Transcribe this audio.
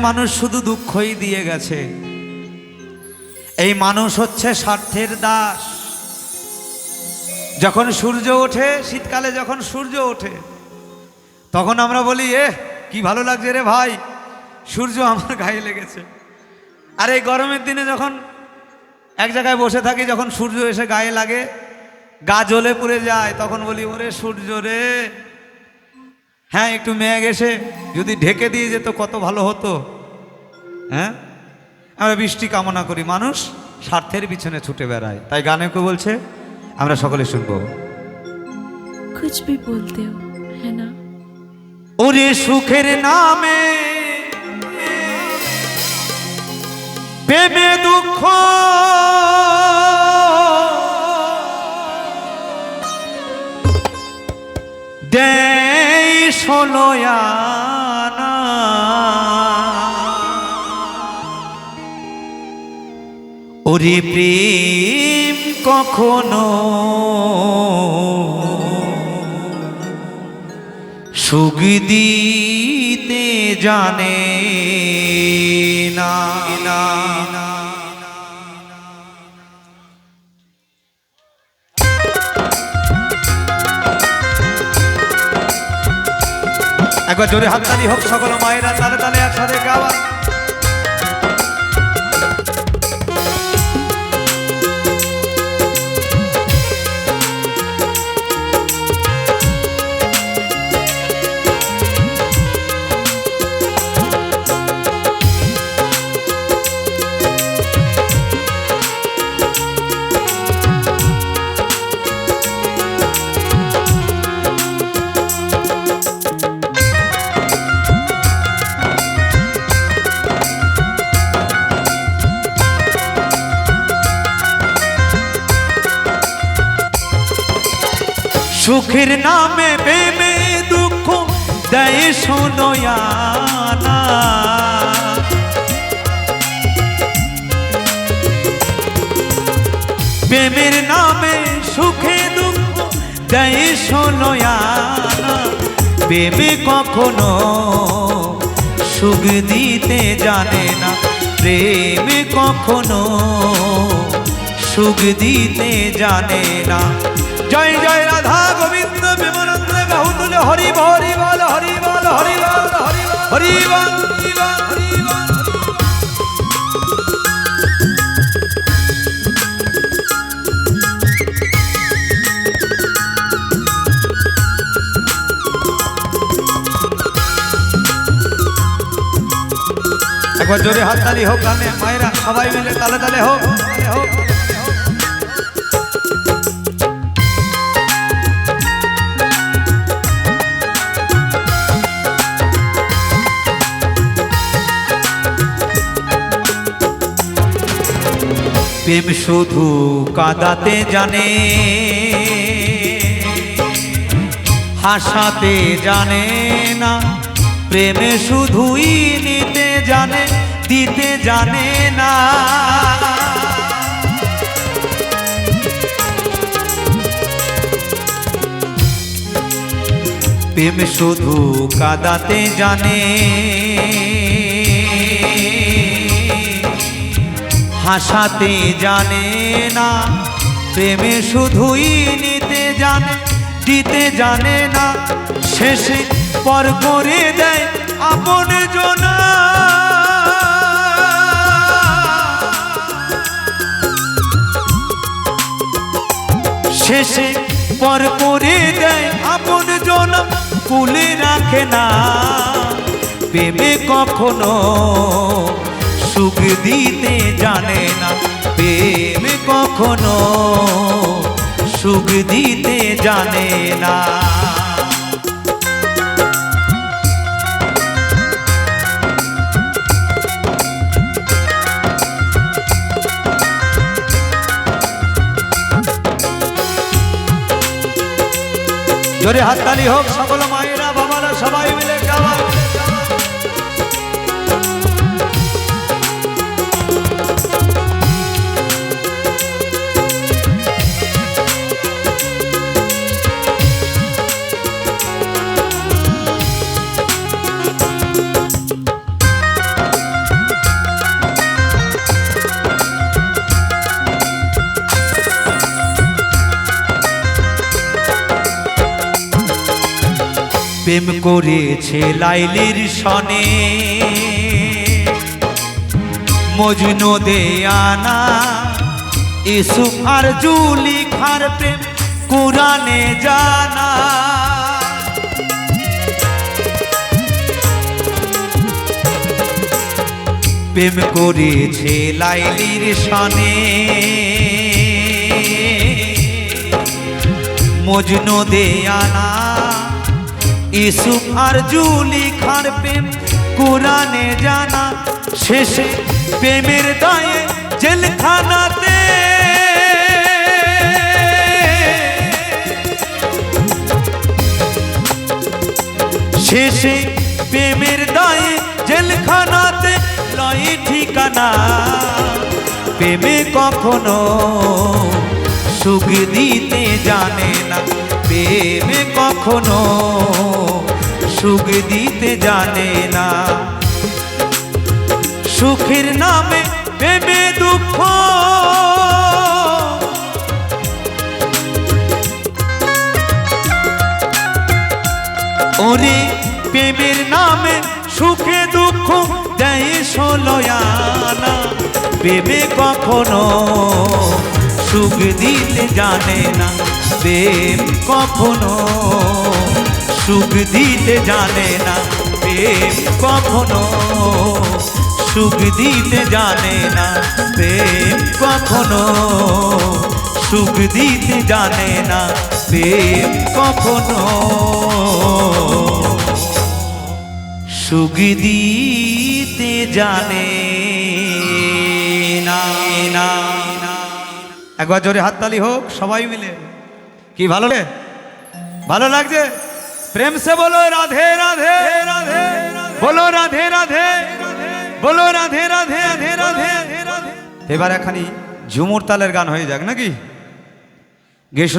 মানুষ শুধু দুঃখই দিয়ে গেছে। এই মানুষ হচ্ছে স্বার্থের দাস। যখন সূর্য ওঠে, শীতকালে যখন সূর্য ওঠে, তখন আমরা বলি কি ভালো লাগছে রে ভাই, সূর্য আমার গায়ে লেগেছে। আর এই গরমের দিনে যখন এক জায়গায় বসে থাকি, যখন সূর্য এসে গায়ে লাগে, গা জ্বলে পুড়ে যায়, তখন বলি ওরে সূর্য রে, হ্যাঁ একটু মেঘ এসে যদি ঢেকে দিয়ে যেত কত ভালো হতো। হ্যাঁ, আমরা বৃষ্টি কামনা করি। মানুষ স্বার্থের পিছনে ছুটে বেড়ায়। তাই গানেকে বলছে, আমরা সকলে শুনবো। कुछ भी बोलते हो है ना। ওরে সুখের নামে প্রেমে দুঃখ, দেই ষোলোয়ানা, ওরে প্রেম কখনো সুখ দিতে জানে না। একবার জোরে হাততালি হোক সকল মায়েরা, তালে তালে একসাথে গাওয়া। সুখের নামে প্রেমে দুঃখ দেয় ষোলোয়ানা, প্রেমের নামে সুখে দুঃখ দেয় ষোলোয়ানা, প্রেমে কখনো সুখ দিতে জানে না, প্রেমে কখনো সুখ দিতে জানে না। জয় জয় রাধা গোবিন্দ বিমলানন্দ বাহু তুলে হরি হরি বল, হরি বল, হরি বল, হরি বল, হরি বল, হরি বল। একবার জোরে হাততালি হোক, গানে মায়েরা সবাই মিলে তালে তালে হোক, হোক। প্রেম শুধু কাঁদাতে জানে, হাসাতে জানে না, প্রেমে শুধুই নিতে জানে, দিতে জানে না। প্রেম শুধু কাঁদাতে জানে, হাসাতে জানে না, প্রেমে শুধুই নিতে জানে, দিতে জানে না, শেষে পর করে দেয় আপন জনা। শেষে পর করে দেয় আপন জনা, কুলে রাখে না, প্রেমে কখনো সুখ দিতে জানে না, প্রেম কখনো সুখ দিতে জানে না। জোরে হাততালি হোক সকল মায়েরা বাবারা সবাই মিলে গাওয়া। প্রেম করেছে লাইলির সনে মজনু দেয়ানা ইউসুফ আর জুলিখার প্রেম কুরআনে জানা। প্রেম করেছে লাইলির সনে মজনু দেয়ানা ইউসুফ আর জুলিখার প্রেম কুরআনে জানা। শেষে প্রেমের দায়ে জেলখানাতে শেষে প্রেমের দায়ে জেলখানাতে লয় ঠিকানা। প্রেমে কখনো সুখ দিতে জানে না, প্রেমে কখনো সুখ দিতে জানে না। সুখের নামে প্রেমে দুঃখ, ওরে প্রেমের নামে সুখে দুঃখ দেয় ষোলয়ানা। প্রেমে কখনো সুখ দিতে জানে না, প্রেম কখনো সুখ দিতে জানে না, প্রেম কখনো সুখ দিতে জানে না, প্রেম কখনো সুখ দিতে জানে না, প্রেম কখনো সুখ দিতে জানে না। একবার জোরে হাততালি হোক সবাই মিলে। কি ভালো লাগে, ভালো লাগছে? প্রেম সে বলো রাধে রাধে রাধে, বলো রাধে রাধে, বলো রাধে রাধে রাধে রাধে। এবার এখানি ঝুমুর তালের গান হয়ে যাক নাকি? গিয়ে শোনো।